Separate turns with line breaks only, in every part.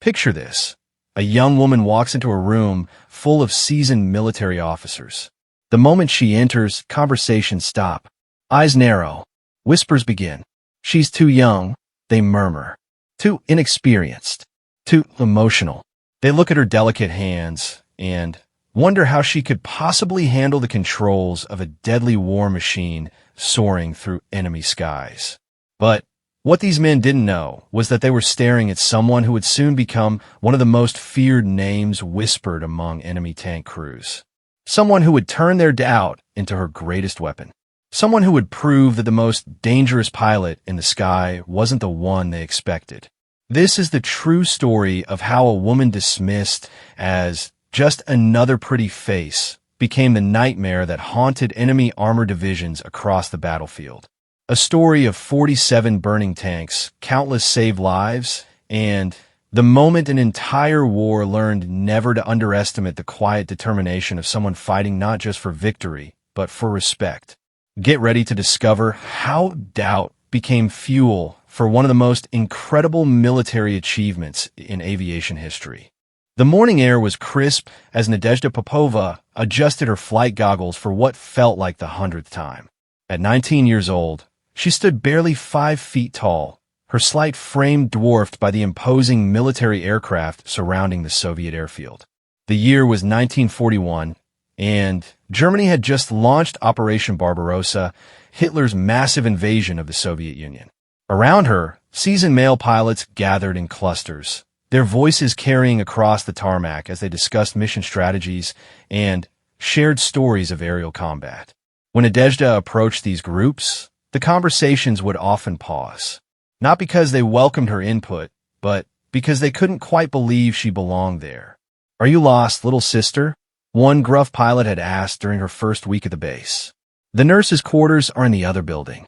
Picture this. A young woman walks into a room full of seasoned military officers. The moment she enters, conversations stop. Eyes narrow. Whispers begin. She's too young, they murmur. Too inexperienced. Too emotional. They look at her delicate hands and wonder how she could possibly handle the controls of a deadly war machine soaring through enemy skies. But what these men didn't know was that they were staring at someone who would soon become one of the most feared names whispered among enemy tank crews. Someone who would turn their doubt into her greatest weapon. Someone who would prove that the most dangerous pilot in the sky wasn't the one they expected. This is the true story of how a woman dismissed as just another pretty face became the nightmare that haunted enemy armor divisions across the battlefield. A story of 47 burning tanks, countless saved lives, and the moment an entire war learned never to underestimate the quiet determination of someone fighting not just for victory, but for respect. Get ready to discover how doubt became fuel for one of the most incredible military achievements in aviation history. The morning air was crisp as Nadezhda Popova adjusted her flight goggles for what felt like the 100th time. At 19 years old, she stood barely 5 feet tall, her slight frame dwarfed by the imposing military aircraft surrounding the Soviet airfield. The year was 1941, and Germany had just launched Operation Barbarossa, Hitler's massive invasion of the Soviet Union. Around her, seasoned male pilots gathered in clusters, their voices carrying across the tarmac as they discussed mission strategies and shared stories of aerial combat. When Nadezhda approached these groups, the conversations would often pause, not because they welcomed her input, but because they couldn't quite believe she belonged there. "Are you lost, little sister?" one gruff pilot had asked during her first week at the base. "The nurses' quarters are in the other building."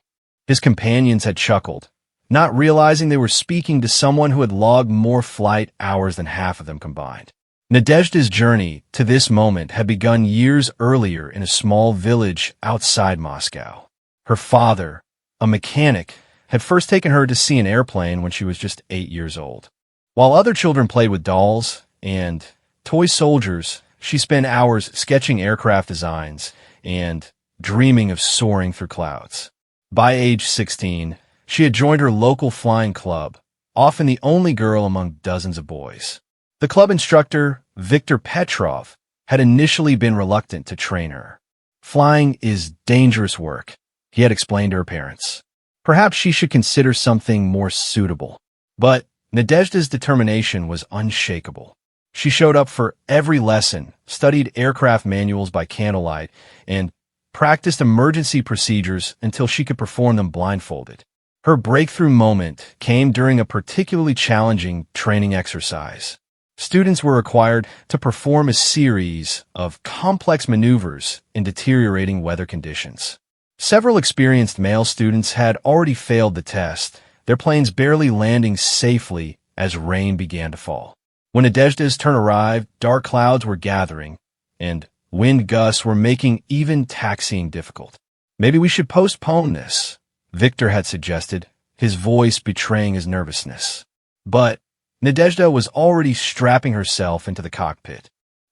His companions had chuckled, not realizing they were speaking to someone who had logged more flight hours than half of them combined. Nadezhda's journey to this moment had begun years earlier in a small village outside Moscow. Her father, a mechanic, had first taken her to see an airplane when she was just 8 years old. While other children played with dolls and toy soldiers, she spent hours sketching aircraft designs and dreaming of soaring through clouds. By age 16, she had joined her local flying club, often the only girl among dozens of boys. The club instructor, Viktor Petrov, had initially been reluctant to train her. "Flying is dangerous work," he had explained to her parents. Perhaps she should consider something more suitable. But Nadezhda's determination was unshakable. She showed up for every lesson, studied aircraft manuals by candlelight, and practiced emergency procedures until she could perform them blindfolded. Her breakthrough moment came during a particularly challenging training exercise. Students were required to perform a series of complex maneuvers in deteriorating weather conditions. Several experienced male students had already failed the test, their planes barely landing safely as rain began to fall. When Nadezhda's turn arrived, dark clouds were gathering, and wind gusts were making even taxiing difficult. "Maybe we should postpone this," Victor had suggested, his voice betraying his nervousness. But Nadezhda was already strapping herself into the cockpit.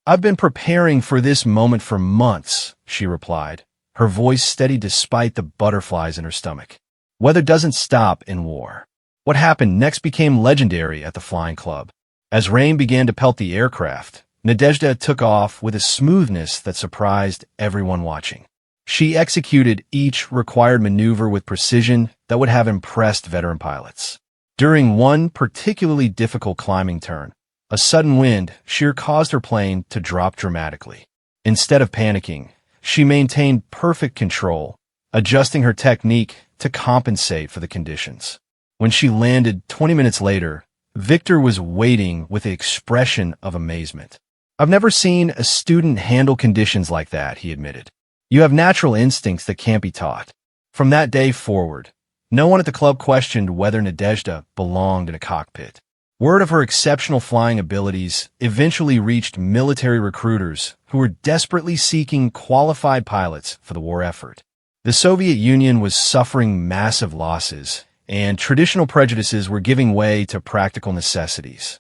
"I've been preparing for this moment for months," she replied, her voice steady despite the butterflies in her stomach. Weather doesn't stop in war. What happened next became legendary at the flying club. As rain began to pelt the aircraft, Nadezhda took off with a smoothness that surprised everyone watching. She executed each required maneuver with precision that would have impressed veteran pilots. During one particularly difficult climbing turn, a sudden wind shear caused her plane to drop dramatically. Instead of panicking, she maintained perfect control, adjusting her technique to compensate for the conditions. When she landed 20 minutes later, Victor was waiting with the expression of amazement. "I've never seen a student handle conditions like that," he admitted. "You have natural instincts that can't be taught." From that day forward, no one at the club questioned whether Nadezhda belonged in a cockpit. Word of her exceptional flying abilities eventually reached military recruiters who were desperately seeking qualified pilots for the war effort. The Soviet Union was suffering massive losses, and traditional prejudices were giving way to practical necessities.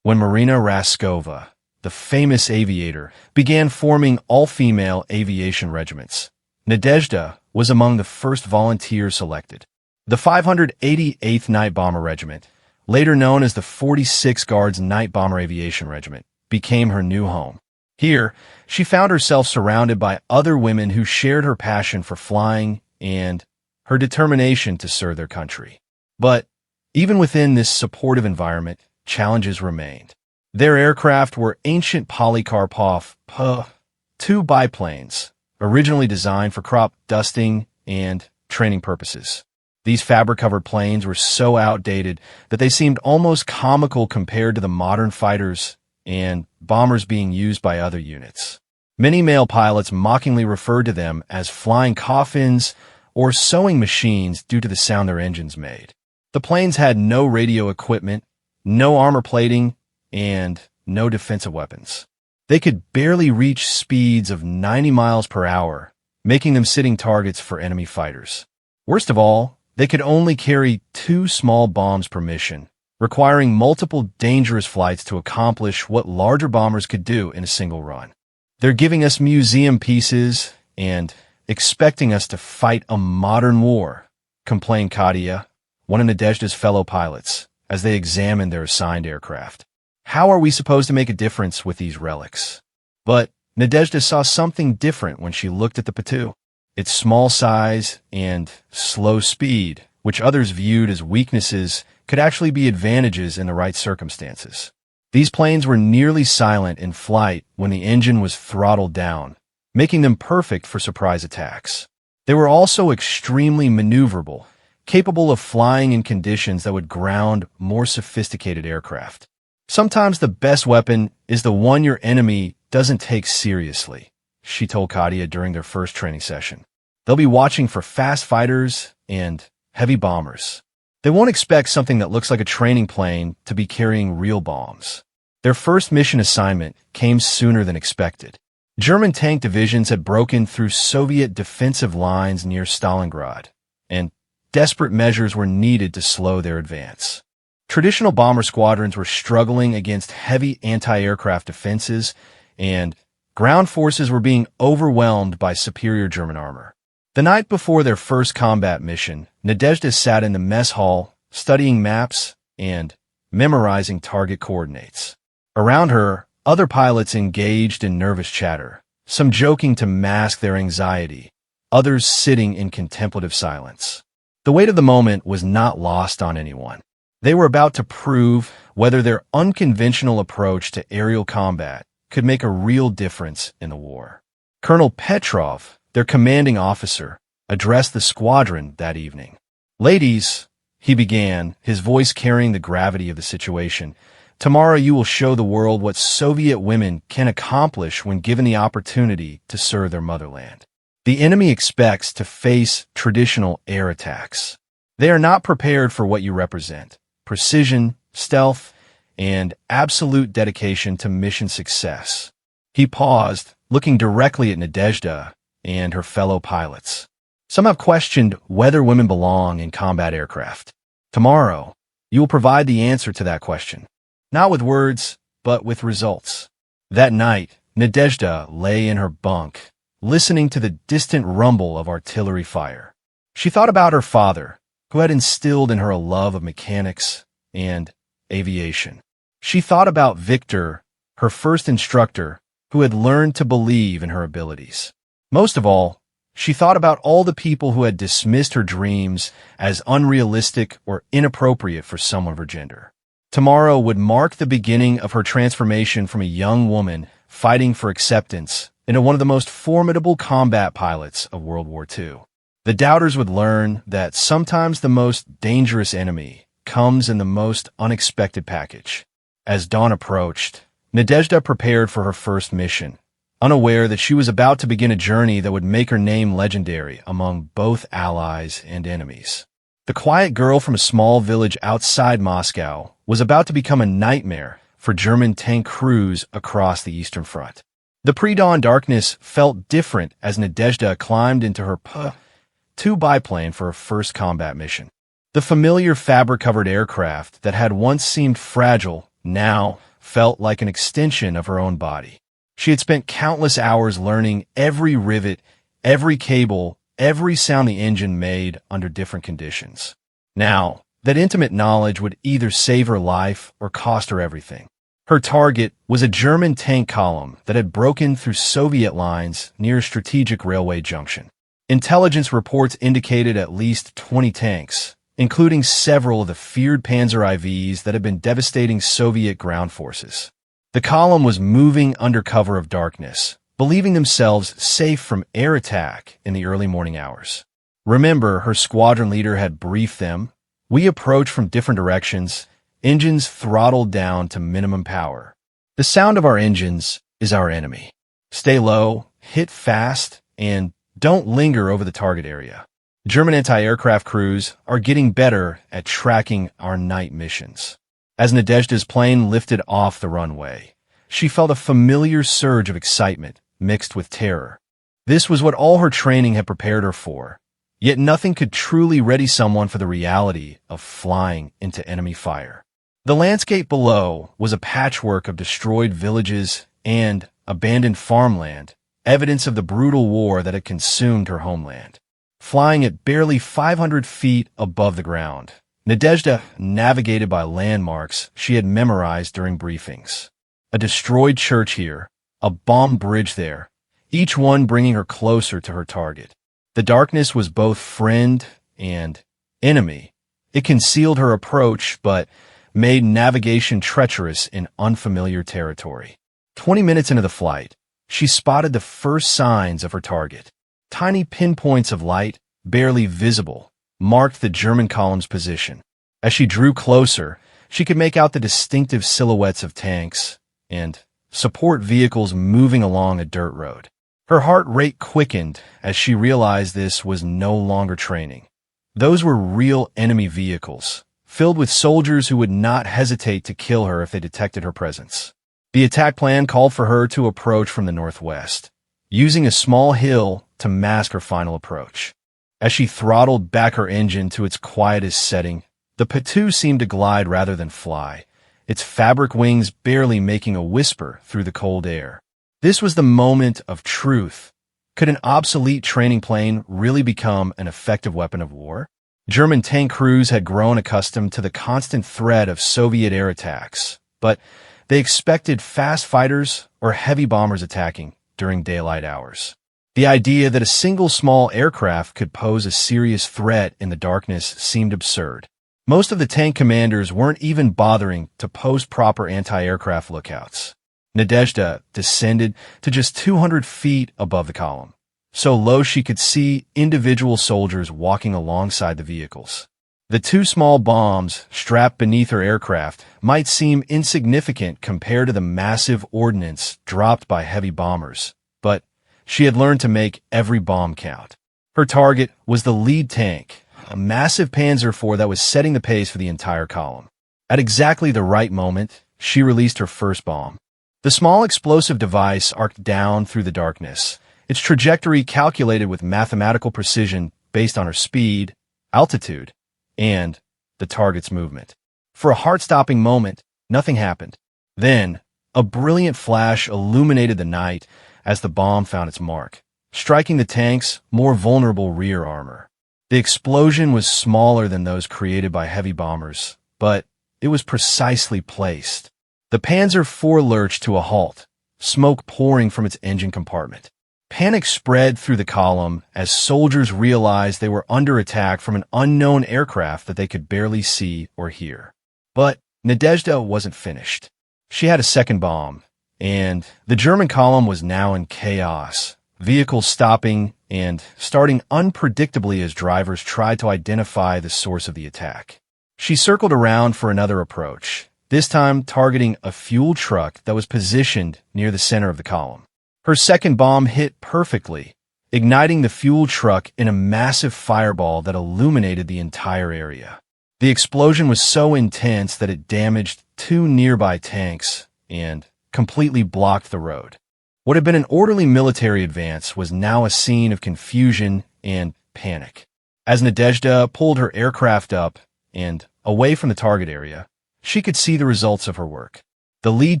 when Marina Raskova, the famous aviator, began forming all-female aviation regiments. Nadezhda was among the first volunteers selected. The 588th Night Bomber Regiment, later known as the 46th Guards Night Bomber Aviation Regiment, became her new home. Here, she found herself surrounded by other women who shared her passion for flying and her determination to serve their country. But even within this supportive environment, challenges remained. Their aircraft were ancient Polikarpov P-2 biplanes, originally designed for crop dusting and training purposes. These fabric-covered planes were so outdated that they seemed almost comical compared to the modern fighters and bombers being used by other units. Many male pilots mockingly referred to them as flying coffins or sewing machines due to the sound their engines made. The planes had no radio equipment, no armor plating, and no defensive weapons. They could barely reach speeds of 90 miles per hour, making them sitting targets for enemy fighters. Worst of all, they could only carry 2 small bombs per mission, requiring multiple dangerous flights to accomplish what larger bombers could do in a single run. They're giving us museum pieces and expecting us to fight a modern war, complained Katia, one of Nadezhda's fellow pilots, as they examined their assigned aircraft. How are we supposed to make a difference with these relics? But Nadezhda saw something different when she looked at the P-2. Its small size and slow speed, which others viewed as weaknesses, could actually be advantages in the right circumstances. These planes were nearly silent in flight when the engine was throttled down, making them perfect for surprise attacks. They were also extremely maneuverable, capable of flying in conditions that would ground more sophisticated aircraft. Sometimes the best weapon is the one your enemy doesn't take seriously, she told Katia during their first training session. They'll be watching for fast fighters and heavy bombers. They won't expect something that looks like a training plane to be carrying real bombs. Their first mission assignment came sooner than expected. German tank divisions had broken through Soviet defensive lines near Stalingrad, and desperate measures were needed to slow their advance. Traditional bomber squadrons were struggling against heavy anti-aircraft defenses, and ground forces were being overwhelmed by superior German armor. The night before their first combat mission, Nadezhda sat in the mess hall, studying maps and memorizing target coordinates. Around her, other pilots engaged in nervous chatter, some joking to mask their anxiety, others sitting in contemplative silence. The weight of the moment was not lost on anyone. They were about to prove whether their unconventional approach to aerial combat could make a real difference in the war. Colonel Petrov, their commanding officer, addressed the squadron that evening. "Ladies," he began, his voice carrying the gravity of the situation, "tomorrow you will show the world what Soviet women can accomplish when given the opportunity to serve their motherland. The enemy expects to face traditional air attacks. They are not prepared for what you represent: precision, stealth, and absolute dedication to mission success." He paused, looking directly at Nadezhda and her fellow pilots. Some have questioned whether women belong in combat aircraft. Tomorrow, you will provide the answer to that question, not with words, but with results. That night, Nadezhda lay in her bunk, listening to the distant rumble of artillery fire. She thought about her father, who had instilled in her a love of mechanics and aviation. She thought about Victor, her first instructor, who had learned to believe in her abilities. Most of all, she thought about all the people who had dismissed her dreams as unrealistic or inappropriate for someone of her gender. Tomorrow would mark the beginning of her transformation from a young woman fighting for acceptance into one of the most formidable combat pilots of World War II. The doubters would learn that sometimes the most dangerous enemy comes in the most unexpected package. As dawn approached, Nadezhda prepared for her first mission, unaware that she was about to begin a journey that would make her name legendary among both allies and enemies. The quiet girl from a small village outside Moscow was about to become a nightmare for German tank crews across the Eastern Front. The pre-dawn darkness felt different as Nadezhda climbed into her P-2 biplane for her first combat mission. The familiar fabric-covered aircraft that had once seemed fragile now felt like an extension of her own body. She had spent countless hours learning every rivet, every cable, every sound the engine made under different conditions. Now, that intimate knowledge would either save her life or cost her everything. Her target was a German tank column that had broken through Soviet lines near a strategic railway junction. Intelligence reports indicated at least 20 tanks, including several of the feared Panzer IVs that had been devastating Soviet ground forces. The column was moving under cover of darkness, believing themselves safe from air attack in the early morning hours. Remember, her squadron leader had briefed them. We approach from different directions, engines throttled down to minimum power. The sound of our engines is our enemy. Stay low, hit fast, and don't linger over the target area. German anti-aircraft crews are getting better at tracking our night missions. As Nadezhda's plane lifted off the runway, she felt a familiar surge of excitement mixed with terror. This was what all her training had prepared her for, yet nothing could truly ready someone for the reality of flying into enemy fire. The landscape below was a patchwork of destroyed villages and abandoned farmland, evidence of the brutal war that had consumed her homeland. Flying at barely 500 feet above the ground, Nadezhda navigated by landmarks she had memorized during briefings. A destroyed church here, a bombed bridge there, each one bringing her closer to her target. The darkness was both friend and enemy. It concealed her approach, but made navigation treacherous in unfamiliar territory. 20 minutes into the flight, she spotted the first signs of her target. Tiny pinpoints of light, barely visible, marked the German column's position. As she drew closer, she could make out the distinctive silhouettes of tanks and support vehicles moving along a dirt road. Her heart rate quickened as she realized this was no longer training. Those were real enemy vehicles, filled with soldiers who would not hesitate to kill her if they detected her presence. The attack plan called for her to approach from the northwest, using a small hill to mask her final approach. As she throttled back her engine to its quietest setting, the P-2 seemed to glide rather than fly, its fabric wings barely making a whisper through the cold air. This was the moment of truth. Could an obsolete training plane really become an effective weapon of war? German tank crews had grown accustomed to the constant threat of Soviet air attacks, but they expected fast fighters or heavy bombers attacking during daylight hours. The idea that a single small aircraft could pose a serious threat in the darkness seemed absurd. Most of the tank commanders weren't even bothering to post proper anti-aircraft lookouts. Nadezhda descended to just 200 feet above the column, so low she could see individual soldiers walking alongside the vehicles. The two small bombs strapped beneath her aircraft might seem insignificant compared to the massive ordnance dropped by heavy bombers, but she had learned to make every bomb count. Her target was the lead tank, a massive Panzer IV that was setting the pace for the entire column. At exactly the right moment, she released her first bomb. The small explosive device arced down through the darkness, its trajectory calculated with mathematical precision based on her speed, altitude, and the target's movement. For a heart-stopping moment, nothing happened. Then, a brilliant flash illuminated the night as the bomb found its mark, striking the tank's more vulnerable rear armor. The explosion was smaller than those created by heavy bombers, but it was precisely placed. The Panzer IV lurched to a halt, smoke pouring from its engine compartment. Panic spread through the column as soldiers realized they were under attack from an unknown aircraft that they could barely see or hear. But Nadezhda wasn't finished. She had a second bomb, and the German column was now in chaos, vehicles stopping and starting unpredictably as drivers tried to identify the source of the attack. She circled around for another approach, this time targeting a fuel truck that was positioned near the center of the column. Her second bomb hit perfectly, igniting the fuel truck in a massive fireball that illuminated the entire area. The explosion was so intense that it damaged two nearby tanks and completely blocked the road. What had been an orderly military advance was now a scene of confusion and panic. As Nadezhda pulled her aircraft up and away from the target area, she could see the results of her work. The lead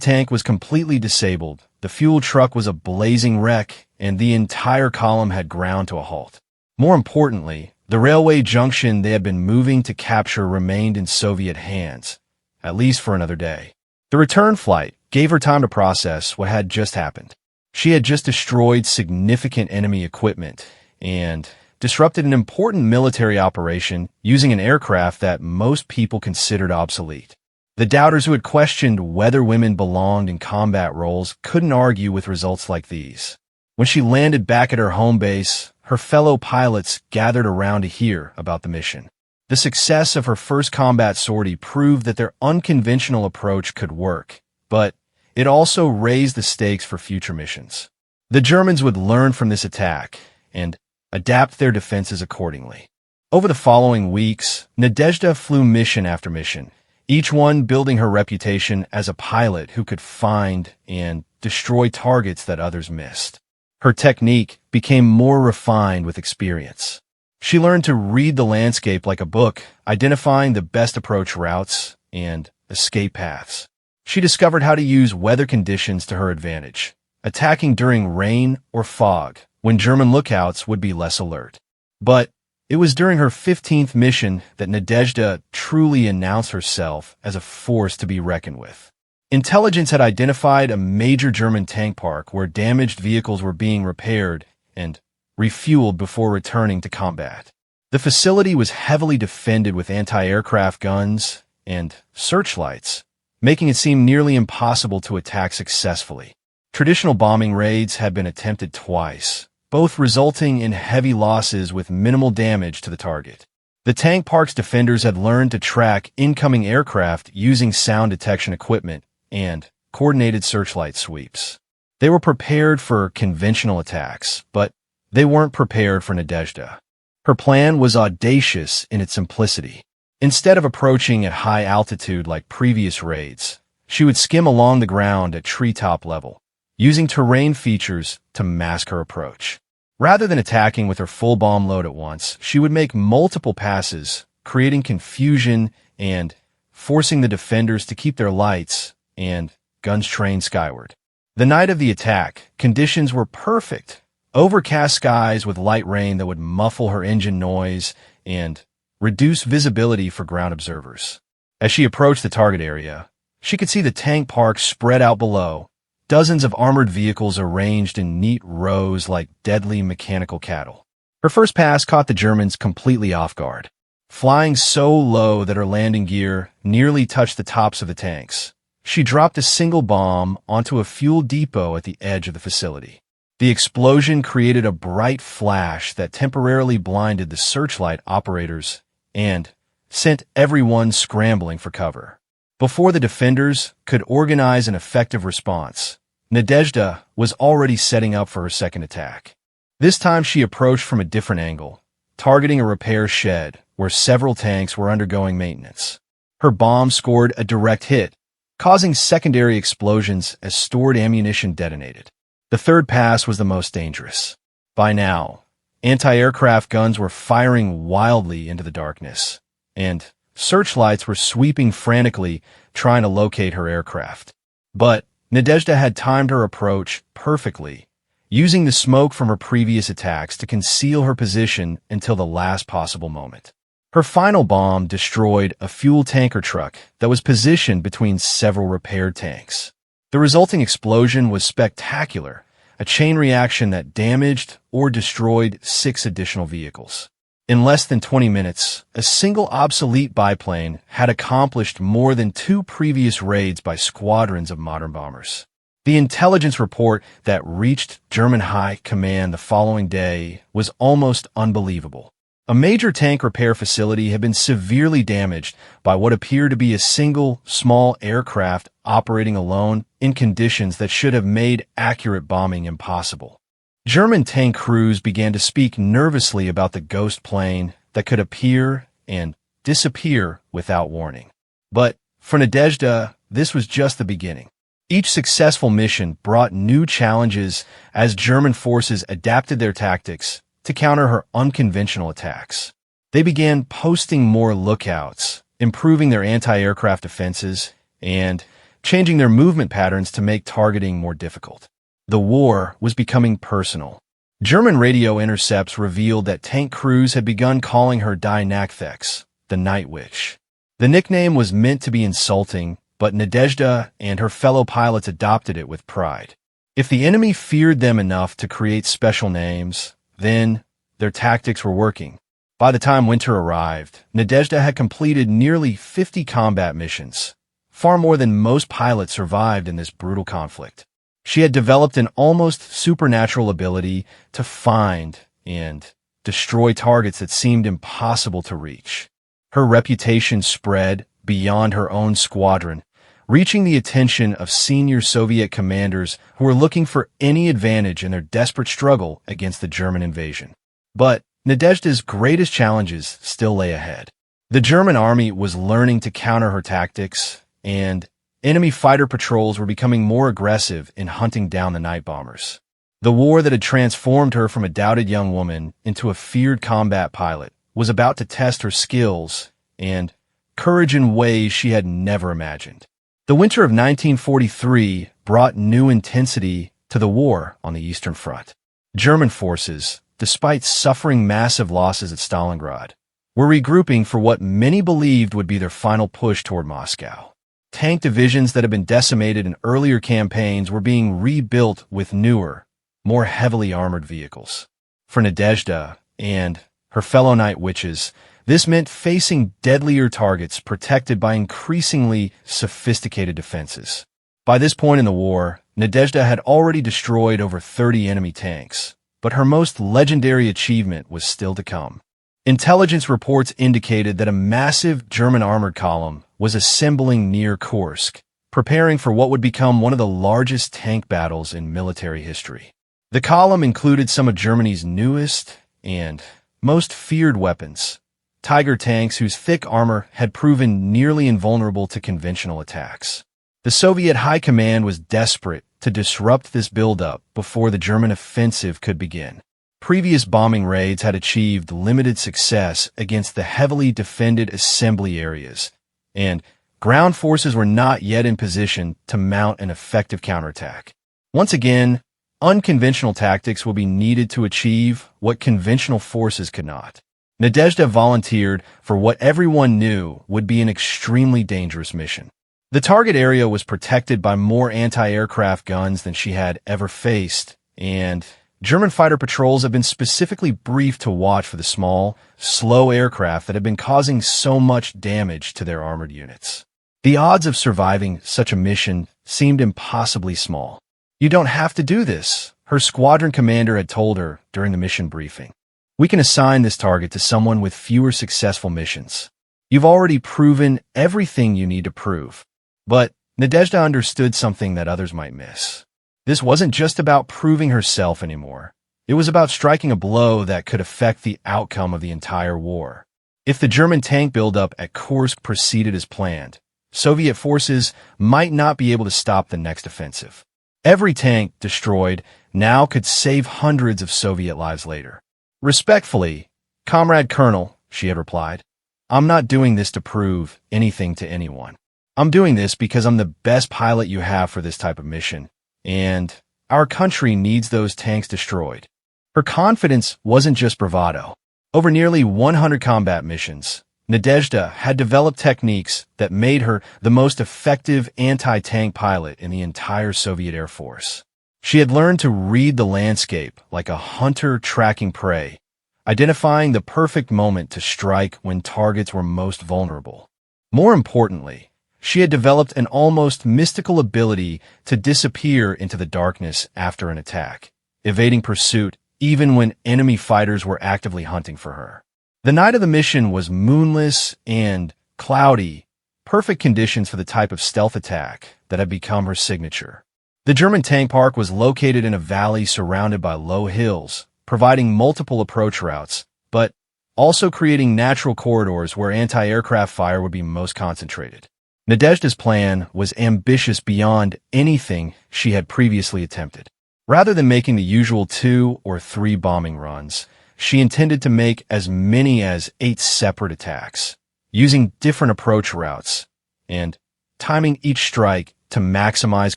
tank was completely disabled, the fuel truck was a blazing wreck, and the entire column had ground to a halt. More importantly, the railway junction they had been moving to capture remained in Soviet hands, at least for another day. The return flight gave her time to process what had just happened. She had just destroyed significant enemy equipment and disrupted an important military operation using an aircraft that most people considered obsolete. The doubters who had questioned whether women belonged in combat roles couldn't argue with results like these. When she landed back at her home base, her fellow pilots gathered around to hear about the mission. The success of her first combat sortie proved that their unconventional approach could work, but it also raised the stakes for future missions. The Germans would learn from this attack and adapt their defenses accordingly. Over the following weeks, Nadezhda flew mission after mission, each one building her reputation as a pilot who could find and destroy targets that others missed. Her technique became more refined with experience. She learned to read the landscape like a book, identifying the best approach routes and escape paths. She discovered how to use weather conditions to her advantage, attacking during rain or fog, when German lookouts would be less alert. But it was during her 15th mission that Nadezhda truly announced herself as a force to be reckoned with. Intelligence had identified a major German tank park where damaged vehicles were being repaired and refueled before returning to combat. The facility was heavily defended with anti-aircraft guns and searchlights, making it seem nearly impossible to attack successfully. Traditional bombing raids had been attempted twice, both resulting in heavy losses with minimal damage to the target. The tank park's defenders had learned to track incoming aircraft using sound detection equipment and coordinated searchlight sweeps. They were prepared for conventional attacks, but they weren't prepared for Nadezhda. Her plan was audacious in its simplicity. Instead of approaching at high altitude like previous raids, she would skim along the ground at treetop level, using terrain features to mask her approach. Rather than attacking with her full bomb load at once, she would make multiple passes, creating confusion and forcing the defenders to keep their lights and guns trained skyward. The night of the attack, conditions were perfect. Overcast skies with light rain that would muffle her engine noise and reduce visibility for ground observers. As she approached the target area, she could see the tank park spread out below, dozens of armored vehicles arranged in neat rows like deadly mechanical cattle. Her first pass caught the Germans completely off guard, flying so low that her landing gear nearly touched the tops of the tanks. She dropped a single bomb onto a fuel depot at the edge of the facility. The explosion created a bright flash that temporarily blinded the searchlight operators and sent everyone scrambling for cover. Before the defenders could organize an effective response, Nadezhda was already setting up for her second attack. This time she approached from a different angle, targeting a repair shed where several tanks were undergoing maintenance. Her bomb scored a direct hit, causing secondary explosions as stored ammunition detonated. The third pass was the most dangerous. By now, anti-aircraft guns were firing wildly into the darkness, and searchlights were sweeping frantically, trying to locate her aircraft. But Nadezhda had timed her approach perfectly, using the smoke from her previous attacks to conceal her position until the last possible moment. Her final bomb destroyed a fuel tanker truck that was positioned between several repaired tanks. The resulting explosion was spectacular, a chain reaction that damaged or destroyed 6 additional vehicles. In less than 20 minutes, a single obsolete biplane had accomplished more than 2 previous raids by squadrons of modern bombers. The intelligence report that reached German high command the following day was almost unbelievable. A major tank repair facility had been severely damaged by what appeared to be a single, small aircraft operating alone in conditions that should have made accurate bombing impossible. German tank crews began to speak nervously about the ghost plane that could appear and disappear without warning. But for Nadezhda, this was just the beginning. Each successful mission brought new challenges as German forces adapted their tactics to counter her unconventional attacks. They began posting more lookouts, improving their anti-aircraft defenses, and changing their movement patterns to make targeting more difficult. The war was becoming personal. German radio intercepts revealed that tank crews had begun calling her Die Nachthex, the Night Witch. The nickname was meant to be insulting, but Nadezhda and her fellow pilots adopted it with pride. If the enemy feared them enough to create special names, then their tactics were working. By the time winter arrived, Nadezhda had completed nearly 50 combat missions, far more than most pilots survived in this brutal conflict. She had developed an almost supernatural ability to find and destroy targets that seemed impossible to reach. Her reputation spread beyond her own squadron, reaching the attention of senior Soviet commanders who were looking for any advantage in their desperate struggle against the German invasion. But Nadezhda's greatest challenges still lay ahead. The German army was learning to counter her tactics, and enemy fighter patrols were becoming more aggressive in hunting down the night bombers. The war that had transformed her from a doubted young woman into a feared combat pilot was about to test her skills and courage in ways she had never imagined. The winter of 1943 brought new intensity to the war on the Eastern Front. German forces, despite suffering massive losses at Stalingrad, were regrouping for what many believed would be their final push toward Moscow. Tank divisions that had been decimated in earlier campaigns were being rebuilt with newer, more heavily armored vehicles. For Nadezhda and her fellow Night Witches, this meant facing deadlier targets protected by increasingly sophisticated defenses. By this point in the war, Nadezhda had already destroyed over 30 enemy tanks, but her most legendary achievement was still to come. Intelligence reports indicated that a massive German armored column was assembling near Kursk, preparing for what would become one of the largest tank battles in military history. The column included some of Germany's newest and most feared weapons, Tiger tanks whose thick armor had proven nearly invulnerable to conventional attacks. The Soviet High Command was desperate to disrupt this buildup before the German offensive could begin. Previous bombing raids had achieved limited success against the heavily defended assembly areas, and ground forces were not yet in position to mount an effective counterattack. Once again, unconventional tactics will be needed to achieve what conventional forces could not. Nadezhda volunteered for what everyone knew would be an extremely dangerous mission. The target area was protected by more anti-aircraft guns than she had ever faced, and German fighter patrols had been specifically briefed to watch for the small, slow aircraft that had been causing so much damage to their armored units. The odds of surviving such a mission seemed impossibly small. "You don't have to do this," her squadron commander had told her during the mission briefing. "We can assign this target to someone with fewer successful missions. You've already proven everything you need to prove." But Nadezhda understood something that others might miss. This wasn't just about proving herself anymore. It was about striking a blow that could affect the outcome of the entire war. If the German tank buildup at Kursk proceeded as planned, Soviet forces might not be able to stop the next offensive. Every tank destroyed now could save hundreds of Soviet lives later. "Respectfully, Comrade Colonel," she had replied, "I'm not doing this to prove anything to anyone. I'm doing this because I'm the best pilot you have for this type of mission, and our country needs those tanks destroyed." Her confidence wasn't just bravado. Over nearly 100 combat missions, Nadezhda had developed techniques that made her the most effective anti-tank pilot in the entire Soviet Air Force. She had learned to read the landscape like a hunter tracking prey, identifying the perfect moment to strike when targets were most vulnerable. More importantly, she had developed an almost mystical ability to disappear into the darkness after an attack, evading pursuit even when enemy fighters were actively hunting for her. The night of the mission was moonless and cloudy, perfect conditions for the type of stealth attack that had become her signature. The German tank park was located in a valley surrounded by low hills, providing multiple approach routes, but also creating natural corridors where anti-aircraft fire would be most concentrated. Nadezhda's plan was ambitious beyond anything she had previously attempted. Rather than making the usual 2 or 3 bombing runs, she intended to make as many as 8 separate attacks, using different approach routes and timing each strike to maximize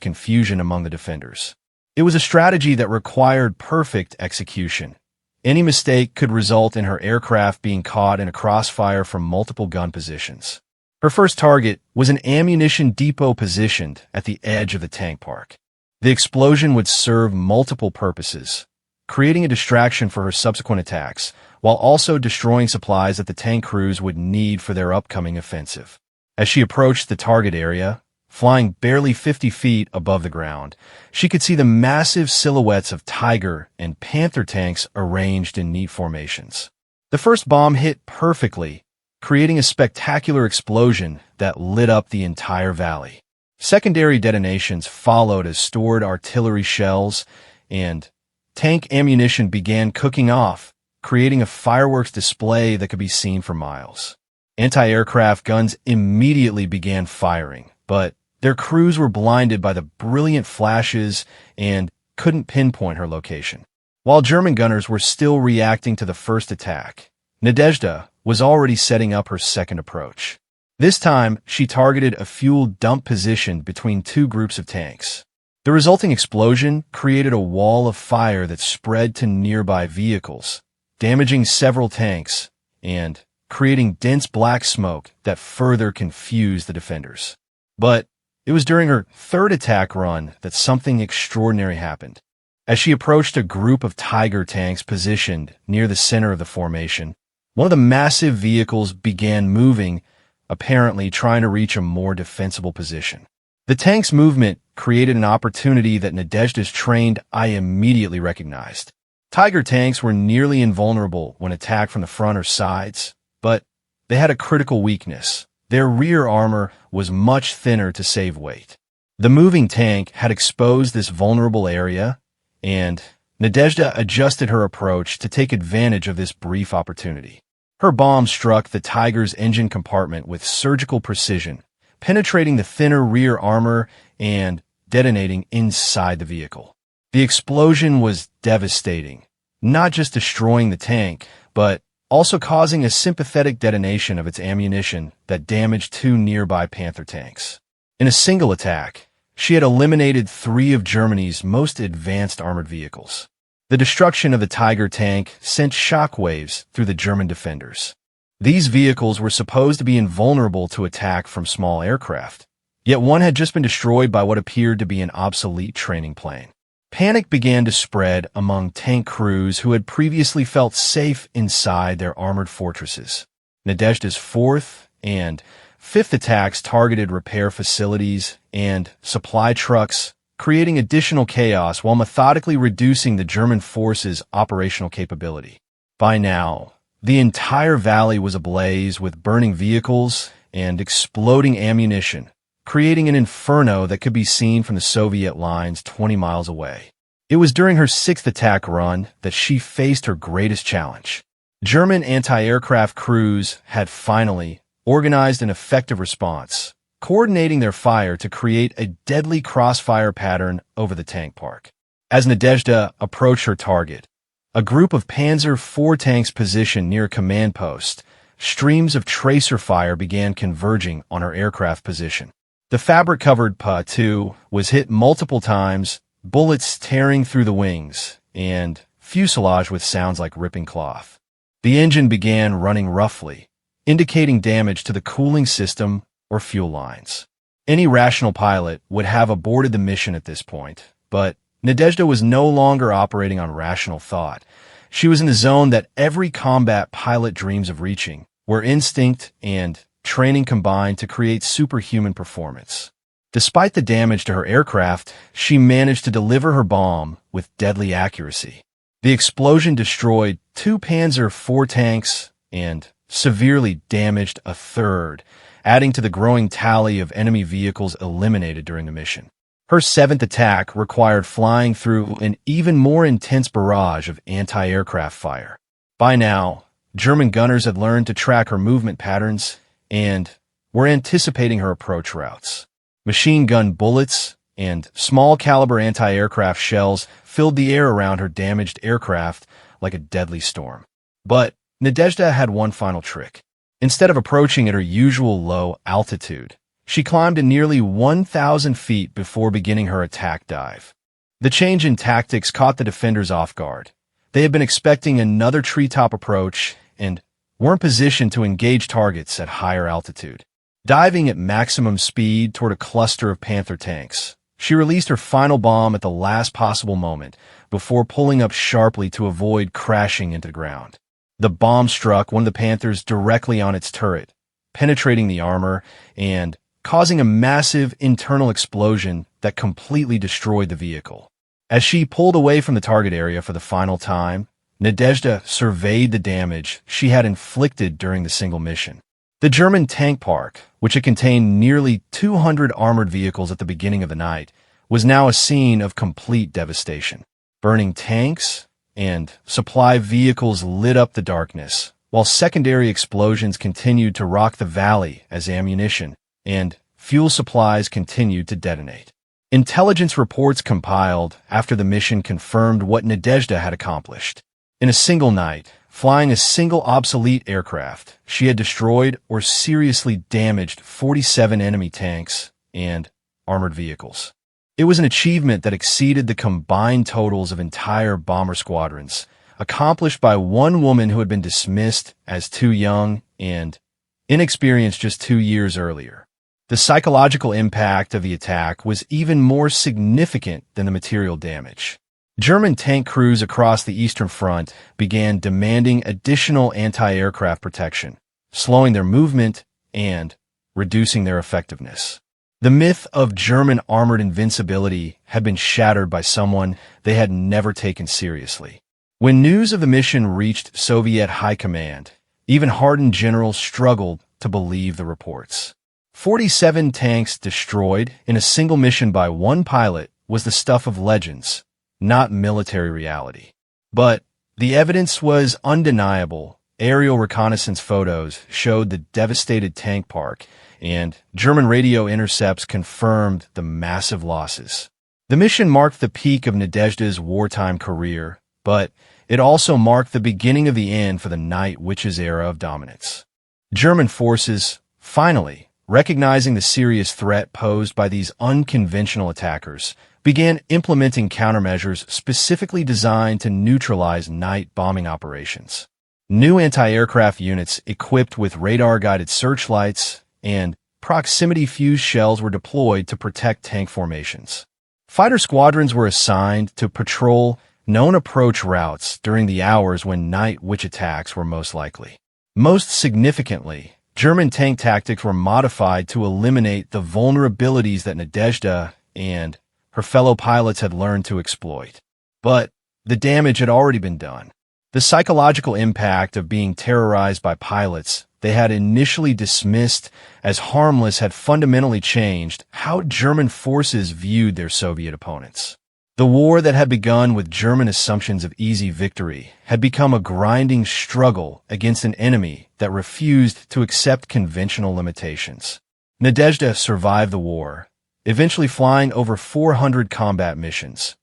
confusion among the defenders. It was a strategy that required perfect execution. Any mistake could result in her aircraft being caught in a crossfire from multiple gun positions. Her first target was an ammunition depot positioned at the edge of the tank park. The explosion would serve multiple purposes, creating a distraction for her subsequent attacks, while also destroying supplies that the tank crews would need for their upcoming offensive. As she approached the target area, flying barely 50 feet above the ground, she could see the massive silhouettes of Tiger and Panther tanks arranged in neat formations. The first bomb hit perfectly, creating a spectacular explosion that lit up the entire valley. Secondary detonations followed as stored artillery shells and tank ammunition began cooking off, creating a fireworks display that could be seen for miles. Anti-aircraft guns immediately began firing, but their crews were blinded by the brilliant flashes and couldn't pinpoint her location. While German gunners were still reacting to the first attack, Nadezhda was already setting up her second approach. This time, she targeted a fuel dump position between two groups of tanks. The resulting explosion created a wall of fire that spread to nearby vehicles, damaging several tanks and creating dense black smoke that further confused the defenders. But it was during her third attack run that something extraordinary happened. As she approached a group of Tiger tanks positioned near the center of the formation, one of the massive vehicles began moving, apparently trying to reach a more defensible position. The tank's movement created an opportunity that Nadezhda's trained eye immediately recognized. Tiger tanks were nearly invulnerable when attacked from the front or sides, but they had a critical weakness. Their rear armor was much thinner to save weight. The moving tank had exposed this vulnerable area, and Nadezhda adjusted her approach to take advantage of this brief opportunity. Her bomb struck the Tiger's engine compartment with surgical precision, penetrating the thinner rear armor and detonating inside the vehicle. The explosion was devastating, not just destroying the tank, but also causing a sympathetic detonation of its ammunition that damaged two nearby Panther tanks. In a single attack, she had eliminated 3 of Germany's most advanced armored vehicles. The destruction of the Tiger tank sent shockwaves through the German defenders. These vehicles were supposed to be invulnerable to attack from small aircraft, yet one had just been destroyed by what appeared to be an obsolete training plane. Panic began to spread among tank crews who had previously felt safe inside their armored fortresses. Nadezhda's 4th and 5th attacks targeted repair facilities and supply trucks, creating additional chaos while methodically reducing the German forces' operational capability. By now, the entire valley was ablaze with burning vehicles and exploding ammunition, creating an inferno that could be seen from the Soviet lines 20 miles away. It was during her 6th attack run that she faced her greatest challenge. German anti-aircraft crews had finally organized an effective response, coordinating their fire to create a deadly crossfire pattern over the tank park. As Nadezhda approached her target, a group of Panzer IV tanks positioned near a command post, streams of tracer fire began converging on her aircraft position. The fabric-covered Pa-2 was hit multiple times, bullets tearing through the wings, and fuselage with sounds like ripping cloth. The engine began running roughly, indicating damage to the cooling system or fuel lines. Any rational pilot would have aborted the mission at this point, but Nadezhda was no longer operating on rational thought. She was in the zone that every combat pilot dreams of reaching, where instinct and training combined to create superhuman performance. Despite the damage to her aircraft, she managed to deliver her bomb with deadly accuracy. The explosion destroyed 2 Panzer IV tanks and severely damaged a third, adding to the growing tally of enemy vehicles eliminated during the mission. Her 7th attack required flying through an even more intense barrage of anti-aircraft fire. By now, German gunners had learned to track her movement patterns and were anticipating her approach routes. Machine gun bullets and small-caliber anti-aircraft shells filled the air around her damaged aircraft like a deadly storm. But Nadezhda had one final trick. Instead of approaching at her usual low altitude, She climbed to nearly 1,000 feet before beginning her attack dive. The change in tactics caught the defenders off guard. They had been expecting another treetop approach and weren't positioned to engage targets at higher altitude. Diving at maximum speed toward a cluster of Panther tanks, she released her final bomb at the last possible moment before pulling up sharply to avoid crashing into the ground. The bomb struck one of the Panthers directly on its turret, penetrating the armor and causing a massive internal explosion that completely destroyed the vehicle. As she pulled away from the target area for the final time, Nadezhda surveyed the damage she had inflicted during the single mission. The German tank park, which had contained nearly 200 armored vehicles at the beginning of the night, was now a scene of complete devastation. Burning tanks and supply vehicles lit up the darkness, while secondary explosions continued to rock the valley as ammunition and fuel supplies continued to detonate. Intelligence reports compiled after the mission confirmed what Nadezhda had accomplished. In a single night, flying a single obsolete aircraft, she had destroyed or seriously damaged 47 enemy tanks and armored vehicles. It was an achievement that exceeded the combined totals of entire bomber squadrons, accomplished by one woman who had been dismissed as too young and inexperienced just 2 years earlier. The psychological impact of the attack was even more significant than the material damage. German tank crews across the Eastern Front began demanding additional anti-aircraft protection, slowing their movement and reducing their effectiveness. The myth of German armored invincibility had been shattered by someone they had never taken seriously. When news of the mission reached Soviet high command, even hardened generals struggled to believe the reports. 47 tanks destroyed in a single mission by one pilot was the stuff of legends, not military reality. But the evidence was undeniable. Aerial reconnaissance photos showed the devastated tank park, and German radio intercepts confirmed the massive losses. The mission marked the peak of Nadezhda's wartime career, but it also marked the beginning of the end for the Night Witches era of dominance. German forces, finally, recognizing the serious threat posed by these unconventional attackers, began implementing countermeasures specifically designed to neutralize night bombing operations. New anti-aircraft units equipped with radar-guided searchlights and proximity-fused shells were deployed to protect tank formations. Fighter squadrons were assigned to patrol known approach routes during the hours when night witch attacks were most likely. Most significantly, German tank tactics were modified to eliminate the vulnerabilities that Nadezhda and her fellow pilots had learned to exploit. But the damage had already been done. The psychological impact of being terrorized by pilots they had initially dismissed as harmless had fundamentally changed how German forces viewed their Soviet opponents. The war that had begun with German assumptions of easy victory had become a grinding struggle against an enemy that refused to accept conventional limitations. Nadezhda survived the war, eventually flying over 400 combat missions,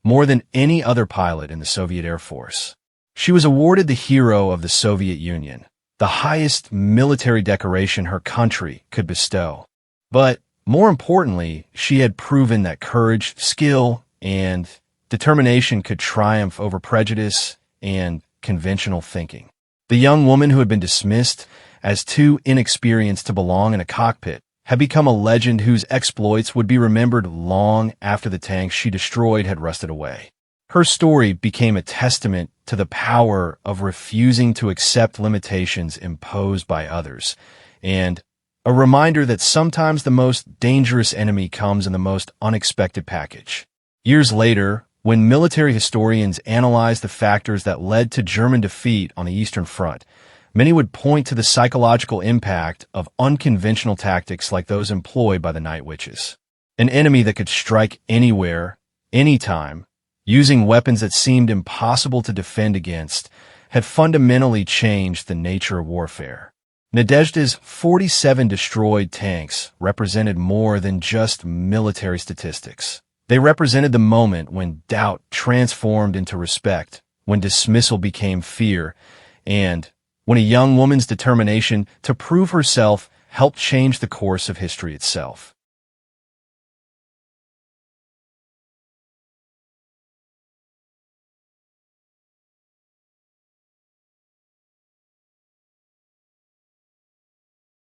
more than any other pilot in the Soviet Air Force. She was awarded the Hero of the Soviet Union, the highest military decoration her country could bestow. But more importantly, she had proven that courage, skill, and determination could triumph over prejudice and conventional thinking. The young woman who had been dismissed as too inexperienced to belong in a cockpit had become a legend whose exploits would be remembered long after the tanks she destroyed had rusted away. Her story became a testament to the power of refusing to accept limitations imposed by others, and a reminder that sometimes the most dangerous enemy comes in the most unexpected package. Years later, when military historians analyzed the factors that led to German defeat on the Eastern Front, many would point to the psychological impact of unconventional tactics like those employed by the Night Witches. An enemy that could strike anywhere, anytime, using weapons that seemed impossible to defend against, had fundamentally changed the nature of warfare. Nadezhda's 47 destroyed tanks represented more than just military statistics. They represented the moment when doubt transformed into respect, when dismissal became fear, and when a young woman's determination to prove herself helped change the course of history itself.